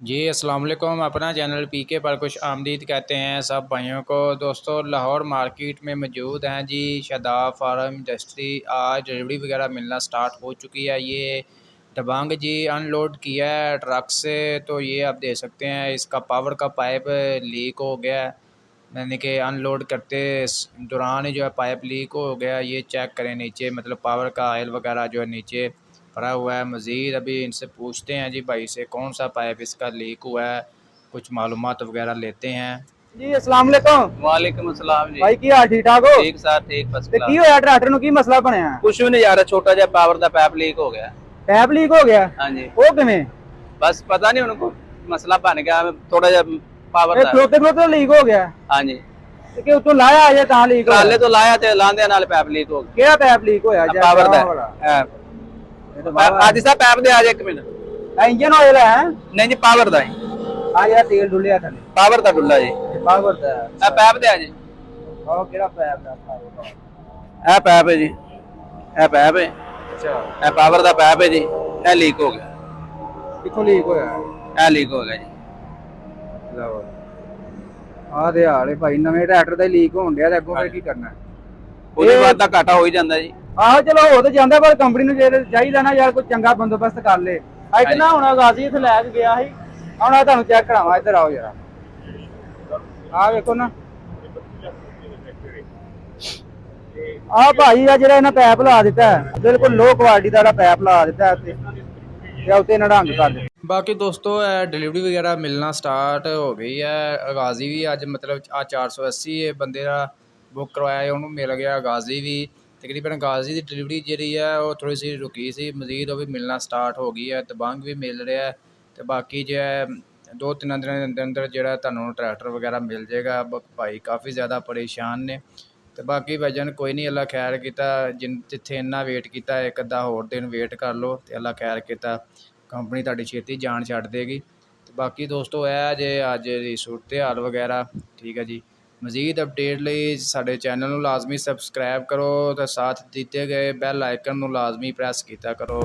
जी अस्सलाम वालेकुम। अपना चैनल पीके पर खुश आमदीद कहते हैं सब भाइयों को। दोस्तों लाहौर मार्केट में मौजूद हैं जी शादाब फार्म इंडस्ट्री। आज डिलीवरी वगैरह मिलना स्टार्ट हो चुकी है। ये दबंग जी अनलोड किया है ट्रक से, तो ये आप देख सकते हैं इसका पावर का पाइप लीक हो गया है। यानी कि अनलोड करते दौरान ही जो है पाइप लीक हो गया। ये चेक करें नीचे, मतलब पावर का ऑयल वगैरह जो है नीचे भरा हुआ है। मज़ीद अभी इनसे पूछते हैं जी भाई से कौन सा पाइप इसका लीक हुआ है, कुछ मालूमात वगैरह लेते हैं। जी अस्सलाम वालेकुम। वालेकुम अस्सलाम जी। भाई की हाल ठीक ठाक हो? ठीक साहब ठीक फर्स्ट ਤੇ ਕੀ क्लास। ਹੋਇਆ ਟਰੈਕਟਰ ਨੂੰ, ਕੀ ਮਸਲਾ ਬਣਿਆ? कुछ भी नहीं यार, छोटा ਜਿਹਾ पावर ਦਾ ਪੈਪ ਲੀਕ ਹੋ ਗਿਆ। ਪੈਪ ਲੀਕ ਹੋ ਗਿਆ? ਹਾਂਜੀ ਉਹ ਕਿਵੇਂ? ਬਸ ਪਤਾ ਨਹੀਂ ਉਹਨੂੰ ਮਸਲਾ ਬਣ ਗਿਆ ਥੋੜਾ ਜਿਹਾ ਪਾਵਰ ਇਹ ਦਾ। ਖਲੋਤੇ ਖਲੋਤੇ ਲੀਕ ਹੋ ਗਿਆ? ਹਾਂਜੀ ਤੇ ਕਿ ਉਤੋਂ ਲਾਇਆ ਅਜੇ ਤਾਂ ਲੀਕ ਹੋਇਆ? ਟਰਾਲੇ ਤੋਂ ਲਾਇਆ ਤੇ ਲਾਂਦਿਆਂ ਨਾਲ ਪੈਪ ਲੀਕ ਹੋ ਗਿਆ। ਕਿਹੜਾ ਪੈਪ ਲੀਕ ਹੋਇਆ? ਪਾਵਰ ਦਾ ਅੱਜ ਸਾਹਿਬ ਪੈਪ ਦੇ ਆ ਜਾ ਇੱਕ ਮਿੰਟ। ਇੰਜਨ ਆਇਲ ਹੈ? ਨਹੀਂ ਜੀ ਪਾਵਰ ਦਾ ਹੀ। ਆ ਯਾਰ ਤੇਲ ਡੁੱਲਿਆ ਥੱਲੇ। ਪਾਵਰ ਦਾ ਡੁੱਲਾ ਜੀ। ਪਾਵਰ ਦਾ ਇਹ ਪੈਪ ਦੇ ਆ ਜੀ। ਉਹ ਕਿਹੜਾ ਪੈਪ ਦਾ? ਇਹ ਪੈਪ ਹੈ ਜੀ, ਇਹ ਪੈਪ ਹੈ। ਅੱਛਾ ਇਹ ਪਾਵਰ ਦਾ ਪੈਪ ਹੈ ਜੀ। ਇਹ ਲੀਕ ਹੋ ਗਿਆ। ਕਿੱਥੋਂ ਲੀਕ ਹੋਇਆ? ਇਹ ਲੀਕ ਹੋ ਗਿਆ ਜੀ। ਲਓ ਆਹ ਦੇ ਹਾਲੇ ਭਾਈ ਨਵੇਂ ਟਰੈਕਟਰ ਦਾ ਲੀਕ ਹੋਣ ਡਿਆ ਤੇ ਅੱਗੋਂ ਫਿਰ ਕੀ ਕਰਨਾ? ਉਹਦੇ ਬਾਅਦ ਤਾਂ ਘਾਟਾ ਹੋ ਹੀ ਜਾਂਦਾ ਜੀ। ਆਹੋ ਚਲੋ ਹੋ ਤੇ ਜਾਂਦਾ, ਪਰ ਕੰਪਨੀ ਨੂੰ ਜੇ ਚਾਹੀਦਾ ਨਾ ਯਾਰ ਕੋਈ ਚੰਗਾ ਬੰਦੋਬਸਤ ਕਰ ਲੇ। ਅੱਜ ਨਾ ਹੁਣ ਗਾਜ਼ੀ ਇੱਥੇ ਲੈ ਕੇ ਗਿਆ ਸੀ, ਹੁਣ ਆ ਤੁਹਾਨੂੰ ਚੈੱਕ ਕਰਾਵਾਂ। ਇੱਧਰ ਆਓ ਜਰਾ, ਆਹ ਵੇਖੋ ਨਾ। ਆਹ ਭਾਈ ਆ ਜਿਹੜਾ ਇਹਨਾਂ ਪੈਪ ਲਾ ਦਿੱਤਾ ਹੈ, ਬਿਲਕੁਲ ਲੋ ਕੁਆਲਿਟੀ ਦਾ ਪੈਪ ਲਾ ਦਿੱਤਾ ਤੇ ਉੱਤੇ ਨੜੰਗ ਕਰ ਦਿੱਤਾ। बाकी दोस्तों डिलीवरी वगैरह मिलना स्टार्ट हो गई है। गाजी भी अज मतलब आ 480 बंदे का बुक करवाया है, उन्होंने मिल गया। गाजी भी तकरीबन गाजी की डिलीवरी जी है वो थोड़ी सी रुकी सी, मजीद वो भी मिलना स्टार्ट हो गई है। दबंग भी मिल रहा है। तो बाकी जो है 2-3 दिन के अंदर अंदर जो तुहानू ट्रैक्टर वगैरह मिल जाएगा। भाई काफ़ी ज़्यादा परेशान ने। तो बाकी भाईजान कोई नहीं, अल्लाह खैर किया। जिथे इन्ना वेट किया, एक अद्धा होर दिन वेट कर लो तो अल्लाह खैर किया, कंपनी तुहाडी छेती जान छड्ड देगी। तो बाकी दोस्तों जे अज दी सूरत हाल वगैरह ठीक है जी। मजीद अपडेट लई साडे चैनल नूं लाजमी सबसक्राइब करो तो साथ दिते गए बैल आइकन नूं लाजमी प्रैस किया करो।